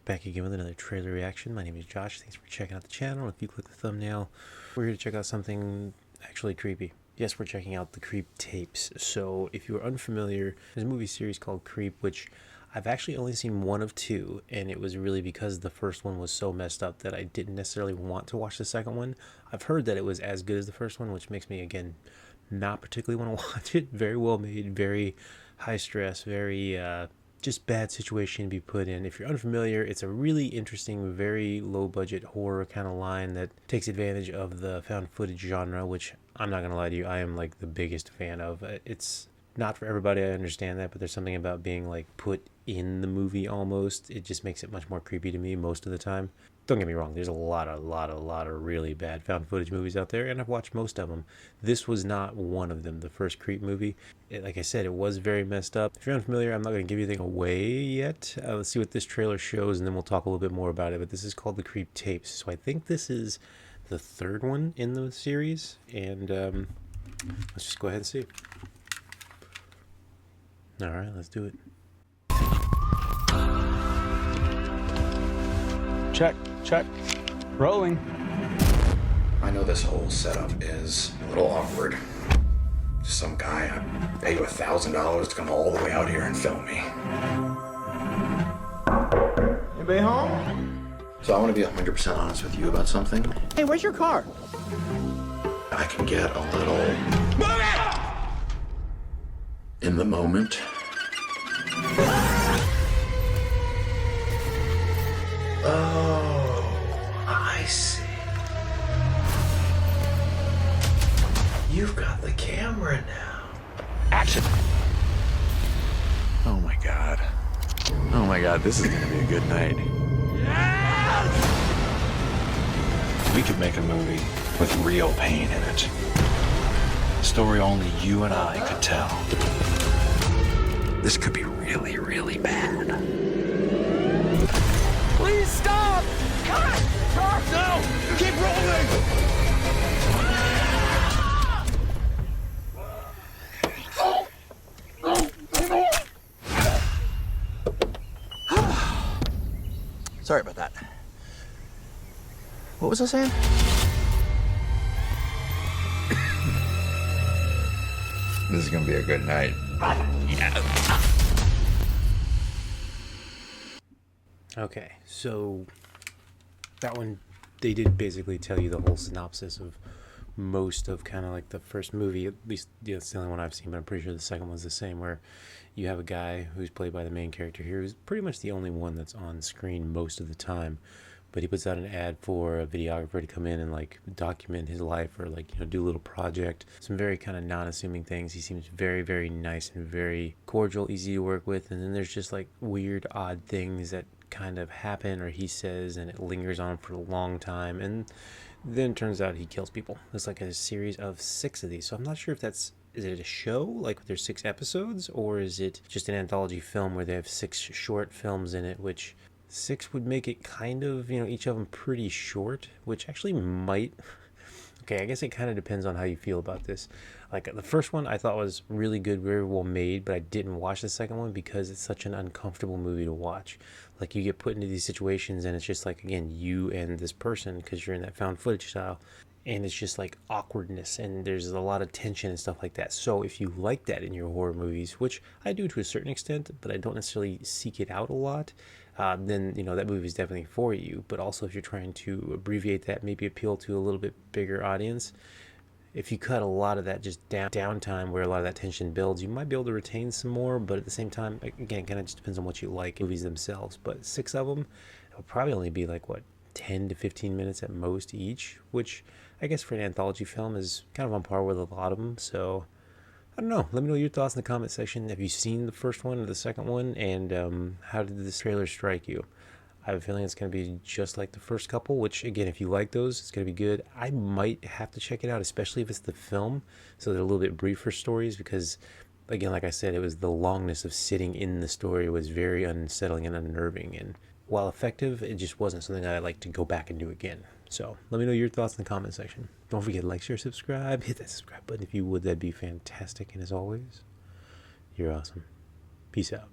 back again with another trailer reaction. My name is Josh. Thanks for checking out the channel. If you click the thumbnail, we're here to check out something actually creepy. Yes, we're checking out the Creep tapes. So if you're unfamiliar, there's a movie series called Creep, which I've actually only seen one of two, and it was really because the first one was so messed up that I didn't necessarily want to watch the second one. I've heard that it was as good as the first one, which makes me, again, not particularly want to watch it. Very well made, very high stress, very just bad situation to be put in. If you're unfamiliar, it's a really interesting, very low budget horror kind of line that takes advantage of the found footage genre, which I'm not gonna lie to you, I am like the biggest fan of. It's not for everybody, I understand that, but there's something about being like put in the movie almost. It just makes it much more creepy to me most of the time. Don't get me wrong, there's a lot of really bad found footage movies out there, and I've watched most of them. This was not one of them, the first Creep movie. Like I said, it was very messed up. If you're unfamiliar, I'm not going to give you anything away yet. Let's see what this trailer shows, and then we'll talk a little bit more about it. But this is called the Creep tapes, so I think this is the third one in the series, and let's just go ahead and see. All right, let's do it. Check. Rolling. I know this whole setup is a little awkward. Just some guy, I pay you $1,000 to come all the way out here and film me. Anybody home? So I want to be 100% honest with you about something. Hey, where's your car? I can get a little... Move it! In the moment. Oh, I see. You've got the camera now. Action. Oh my god. Oh my god, this is gonna be a good night. Yes! We could make a movie with real pain in it. A story only you and I could tell. This could be really, really bad. Please stop! Cut! No! Keep rolling! Sorry about that. What was I saying? This is gonna be a good night. Yeah. Okay, so that one, they did basically tell you the whole synopsis of most of kind of like the first movie. At least, yeah, it's the only one I've seen, but I'm pretty sure the second one's the same, where you have a guy who's played by the main character here, who's pretty much the only one that's on screen most of the time. But he puts out an ad for a videographer to come in and like document his life, or like, you know, do a little project. Some very kind of non-assuming things. He seems very, very nice and very cordial, easy to work with. And then there's just like weird, odd things that kind of happen, or he says, and it lingers on for a long time, and then turns out he kills people. It's like a series of 6 of these. So I'm not sure if that's, is it a show like there's 6 episodes, or is it just an anthology film where they have 6 short films in it, which 6 would make it kind of, you know, each of them pretty short, which actually might... Okay, I guess it kind of depends on how you feel about this. Like, the first one I thought was really good, very well made, but I didn't watch the second one because it's such an uncomfortable movie to watch. Like, you get put into these situations, and it's just like, again, you and this person, because you're in that found footage style, and it's just like awkwardness, and there's a lot of tension and stuff like that. So if you like that in your horror movies, which I do to a certain extent, but I don't necessarily seek it out a lot, then, you know, that movie is definitely for you. But also, if you're trying to abbreviate that, maybe appeal to a little bit bigger audience, if you cut a lot of that just downtime where a lot of that tension builds, you might be able to retain some more. But at the same time, again, kind of just depends on what you like, movies themselves. But 6 of them, it'll probably only be like, what, 10 to 15 minutes at most each, which I guess for an anthology film is kind of on par with a lot of them. So I don't know. Let me know your thoughts in the comment section. Have you seen the first one or the second one? And how did this trailer strike you? I have a feeling it's going to be just like the first couple, which, again, if you like those, it's going to be good. I might have to check it out, especially if it's the film, so they're a little bit briefer stories, because, again, like I said, it was the longness of sitting in the story was very unsettling and unnerving. And while effective, it just wasn't something that I'd like to go back and do again. So let me know your thoughts in the comment section. Don't forget to like, share, subscribe. Hit that subscribe button if you would. That'd be fantastic. And as always, you're awesome. Peace out.